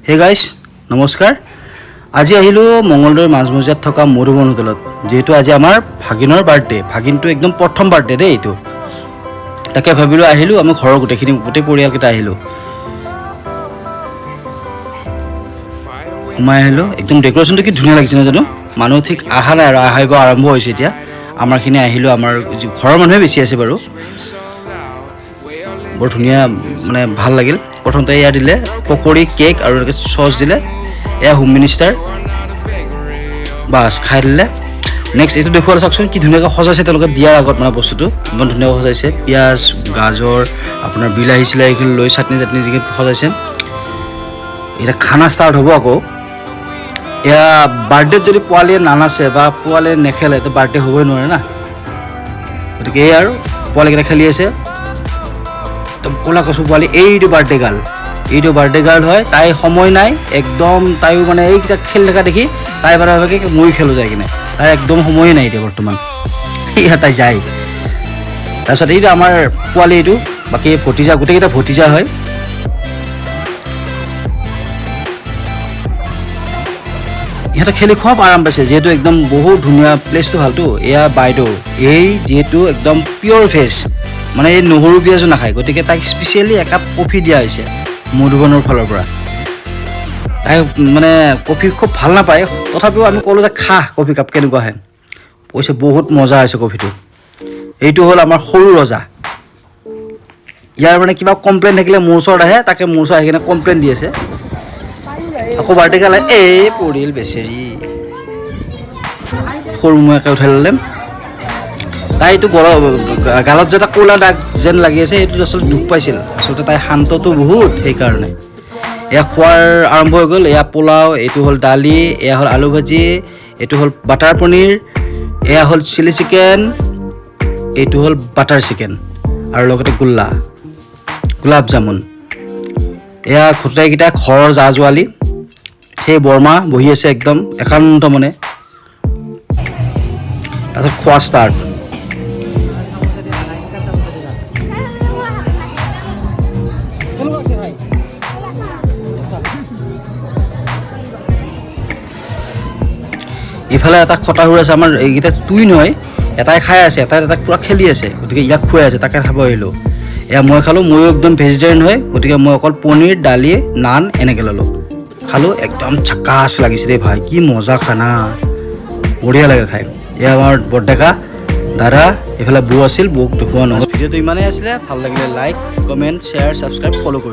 Hey guys নমস্কাৰ। আজি আহিলোঁ মঙলদৈৰ মাজমজিয়াত থকা মধুবন হোটেলত, যিহেতু আজি আমাৰ ভাগিনৰ বাৰ্থডে। ভাগিনটো একদম প্ৰথম বাৰ্থডে দেই এইটো। তাকে ভাবিলোঁ আহিলোঁ, আমি ঘৰৰ গোটেই পৰিয়ালকেইটা আহিলোঁ। সোমাই আহিলোঁ, একদম ডেক'ৰেশ্যনটো কি ধুনীয়া লাগিছে নাজানো। মানুহ ঠিক অহা নাই আৰু আহিব আৰম্ভ হৈছে এতিয়া। আমাৰখিনি আহিলোঁ, আমাৰ ঘৰৰ মানুহে বেছি আছে বাৰু। বৰ ধুনীয়া, মানে ভাল লাগিল। প্ৰথমতে এয়া দিলে পকৰি, কেক আৰু এনেকৈ চচ দিলে। এয়া হোম মিনিষ্টাৰ, বাছ খাই দিলে। নেক্সট এইটো দেখুৱালে চাওকচোন, কি ধুনীয়াকৈ সজাইছে তেওঁলোকে বিয়াৰ আগত, মানে বস্তুটো ইমান ধুনীয়াকৈ সজাইছে। পিঁয়াজ, গাজৰ, আপোনাৰ বিলাহী চিলাহী এইখিনি লৈ চাটনি যিখিনি সজাইছে। এতিয়া খানা ষ্টাৰ্ট হ'ব আকৌ। এয়া বাৰ্থডেত যদি পোৱালীয়ে নানাচে বা পোৱালীয়ে নেখেলে তো বাৰ্থডে হ'বই নোৱাৰে না। গতিকে এই আৰু পোৱালীকেইটা খেলি আছে, একদম ক'লা কচু পোৱালি। এইটো বাৰ্থডে গাৰ্ল হয়, তাই সময় নাই একদম। তাইও মানে এইকেইটা খেলি থকা দেখি তাই ভাবে মই খেলো যায় কিনে, তাই একদম সময়ে নাই এতিয়া বৰ্তমান। এয়া তাই যায়। তাৰপিছত এইটো আমাৰ পোৱালি, এইটো বাকী ভতিজা, গোটেইকেইটা ভতিজা হয়। ইহঁতে খেলি খুব আৰাম পাইছে, যিহেতু একদম বহুত ধুনীয়া প্লেচটো ভালতো। এয়া বাইদেউ, এই যিহেতু একদম পিয়'ৰ ভেজ, মানে এই নহৰু পিঁয়াজো নাখায়। গতিকে তাইক স্পেচিয়েলি একাপ কফি দিয়া হৈছে মধুবনৰ ফালৰ পৰা। তাই মানে কফি খুব ভাল নাপায়, তথাপিও আমি ক'লোঁ যে খা কফি কাপ, কেনেকুৱাহে কৈছে। বহুত মজা হৈছে কফিটো। এইটো হ'ল আমাৰ সৰু ৰজা। ইয়াৰ মানে কিবা কমপ্লেইন থাকিলে মোৰ ওচৰত আহে, তাকে মোৰ ওচৰত আহি কিনে কমপ্লেইন দি আছে। আকৌ বাৰ্থডে গালে এই পৰিল বেচেৰি, সৰু মূৰাকে উঠাই ল'লে। তাই এইটো গালত যে এটা ক'লা দাগ যেন লাগি আছে, সেইটো আচলতে দুখ পাইছিল। আচলতে তাই শান্তটো বহুত, সেইকাৰণে। এয়া খোৱাৰ আৰম্ভ হৈ গ'ল। এয়া পোলাও, এইটো হ'ল দালি, এয়া হ'ল আলু ভাজি, এইটো হ'ল বাটাৰ পনীৰ, এয়া হ'ল চিলি চিকেন, এইটো হ'ল বাটাৰ চিকেন আৰু লগতে গোলাপ জামুন। এয়া গোটেইকেইটা ঘৰৰ জা জোৱালি। সেই বৰমা বহি আছে একদম একান্ত মনে। তাৰপিছত খোৱা ষ্টাৰ্ট। ইফালে এটা খটা হৈ আছে, আমাৰ এইকেইটা তুই নহয়, এটাই খাই আছে, এটাই পূৰা খেলি আছে। গতিকে ইয়াক খুৱাই আছে, তাকে খাব আহিলোঁ। এয়া মই খালোঁ, ময়ো একদম ভেজিটেৰিয়ান হয়, গতিকে মই অকল পনীৰ, দালি, নান এনেকৈ ল'লোঁ, খালোঁ। একদম ঝাকাছ লাগিছে দেই ভাই, কি মজা খানা, বঢ়িয়া লাগে খাই। এয়া আমাৰ বৰডেকা দাদা, এইফালে বৌ আছিল, বৌক দেখুওৱা নহ'ল। ভিডিঅ'টো ইমানেই আছিলে। ভাল লাগিলে like, comment, share, subscribe, follow' কৰি দিওঁ।